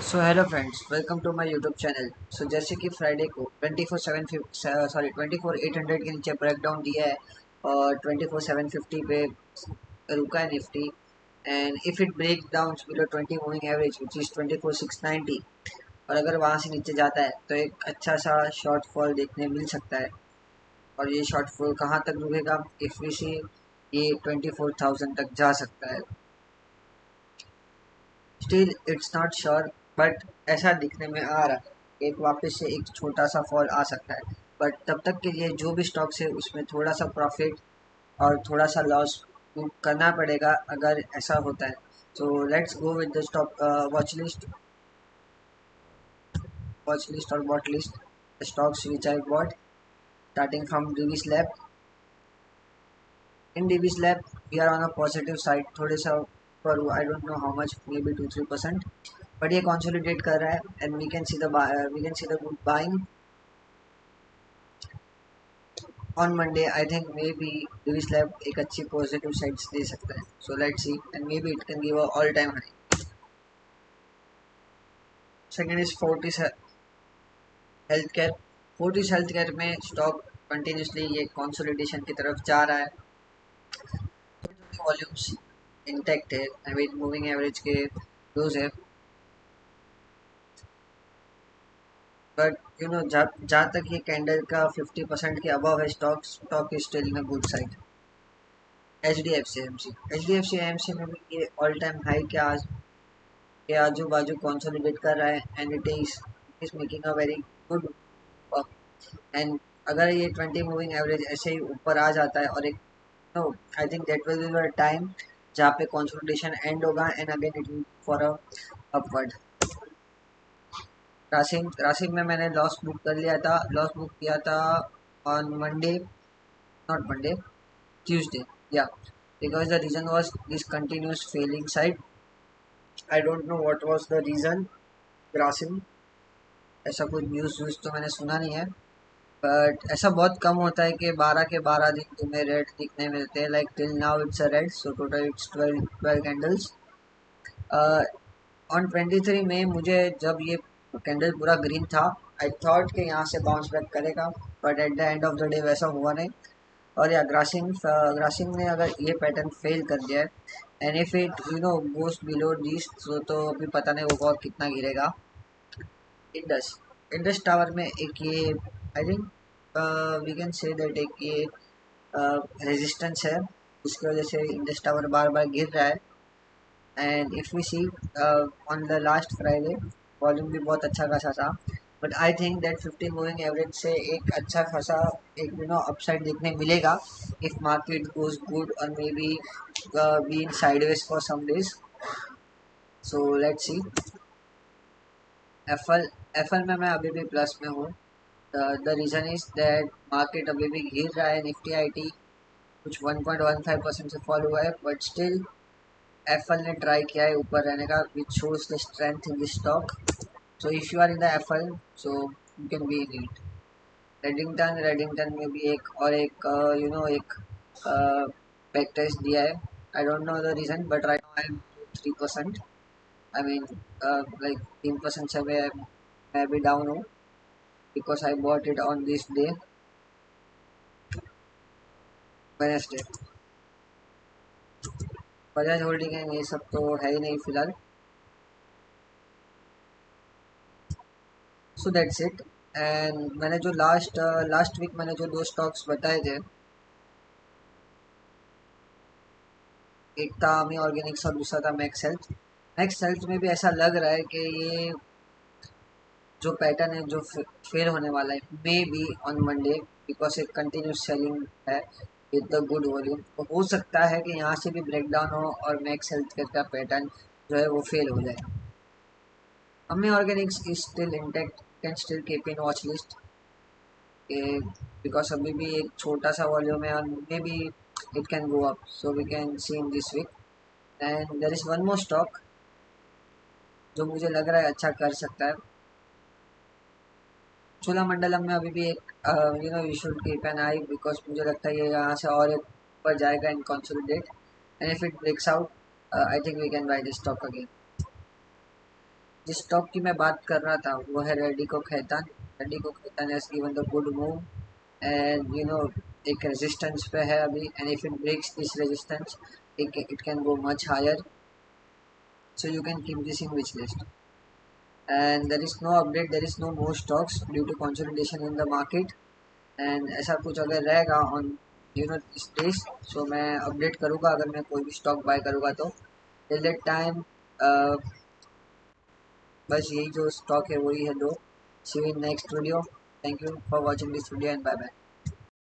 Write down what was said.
So hello friends, welcome to my YouTube channel. So जैसे कि Friday को 24/800 के नीचे ब्रेक डाउन दिया है और 24/750 पे रुका है Nifty. And if it break down below 20 moving average which is 24,690, और अगर वहाँ से नीचे जाता है तो एक अच्छा सा शॉर्ट फॉल देखने मिल सकता है। और ये शॉर्ट फॉल कहाँ तक रुकेगा, इफ वी सी, ये 24,000 तक जा सकता है। Still it's not sure, but ऐसा दिखने में आ रहा है एक वापस से एक छोटा सा फॉल आ सकता है। बट तब तक के लिए जो भी स्टॉक्स है उसमें थोड़ा सा प्रॉफिट और थोड़ा सा लॉस करना पड़ेगा अगर ऐसा होता है। So let's go with the stock watch list और bought list stocks which I bought, starting from Divi's Lab. In Divi's Lab, we are on a positive side. थोड़े सा पर I don't know how much, maybe 2-3%. But ये consolidate कर रहा है and we can see the good buying on Monday. I think maybe Divi's lab एक अच्छी positive sides दे सकता है। So let's see, and may be it can give a all time high. Second is Fortis health care. Fortis health care में stock continuously ये consolidation की तरफ जा रहा है। वॉल्यूम्स इंटैक्ट है, आई मीन मूविंग एवरेज के क्लोज है। बट जहाँ तक ये कैंडल का 50% के अबव है, stock is still in a good side. H D F C में भी ये ऑल टाइम हाई के आजू बाजू कंसोलिडेट कर रहा है and it is making a very good. And अगर ये 20 मूविंग एवरेज ऐसे ही ऊपर आ जाता है और एक, no, I think that will be the time जहाँ पे कंसोलिडेशन एंड होगा and again it will for a upward. रासिंग में मैंने लॉस बुक किया था on Monday, not Monday, Tuesday, या, because the reason was this continuous failing side. I don't know what was the reason, Grasim, ऐसा कोई news तो मैंने सुना नहीं है। बट ऐसा बहुत कम होता है कि 12 के 12 दिन तुम्हें रेड दिखने मिलते हैं। Like till now it's a red, so total it's 12 candles. On 23 मई मुझे जब ये कैंडल पूरा ग्रीन था, आई थॉट कि यहाँ से बाउंस बैक करेगा, but at the end of the day वैसा हुआ नहीं। और या ग्रासिंग ने अगर ये पैटर्न फेल कर दिया है and if it goes below this, तो अभी पता नहीं होगा और कितना गिरेगा। इंडस इंडस टावर में एक ये, I think we can say that एक ये रेजिस्टेंस है, उसकी वजह से इंडस टावर बार बार गिर रहा है। And if we see on the last Friday, volume भी बहुत अच्छा खासा था। But I think that 15 moving average से एक अच्छा खासा एक अपसाइड देखने मिलेगा इफ मार्केट गोज गुड, और may be be in sideways for some days. So let's see. FL FL में मैं अभी भी प्लस में हूँ। The reason is that market अभी भी गिर रहा है। निफ्टी आईटी कुछ 1.15% से फॉल हुआ है, बट स्टिल एफएल ने ट्राई किया है ऊपर रहने का, which shows the strength in this stock. So if you are in the FL, so you can be in it. Redington में भी एक और एक एक बैक टेस्ट दिया है। I don't know the reason, but right now I am 3%। I mean like 3% से मैं भी डाउन हूँ, because I bought it on this day, Wednesday. Bajaj holding है, ये सब तो है ही नहीं फिलहाल। So that's it. एंड मैंने जो लास्ट वीक मैंने जो दो स्टॉक्स बताए थे, एक था आमी ऑर्गेनिक्स और दूसरा था मैक्स हेल्थ। मैक्स हेल्थ में भी ऐसा लग रहा है कि ये जो पैटर्न है जो फेल होने वाला है, may be on Monday, because एक कंटिन्यूस सेलिंग है विद द गुड वॉल्यूम, तो हो सकता है कि यहाँ से भी ब्रेक डाउन हो और मैक्स हेल्थ केयर का पैटर्न जो है वो फेल हो जाए। Ami organics is still intact, can still keep in watch list, because अभी भी एक छोटा सा वॉल्यूम है और may B it can go up, so we can see in this week. And there is one more stock जो मुझे लग रहा है अच्छा कर सकता है। चोलामंडलम में अभी भी एक, you should keep an I, because मुझे लगता है ये यहाँ से और एक ऊपर जाएगा in consolidate, and if it breaks out, I think we can buy this stock again. जिस स्टॉक की मैं बात कर रहा था वो है Radico Khaitan. Radico Khaitan has given the good move and एक रेजिस्टेंस पे है अभी, and if it breaks this resistance it can go much higher, so you can keep this in wish list. And there is no update, there is no more stocks due to consolidation in the market, and ऐसा कुछ अगर रहेगा on इस days, सो मैं update करूँगा अगर मैं कोई भी स्टॉक बाय करूँगा तो। टिल दैट टाइम बस यही जो स्टॉक है वही है दो। See you in next video. Thank you for watching this video and bye bye.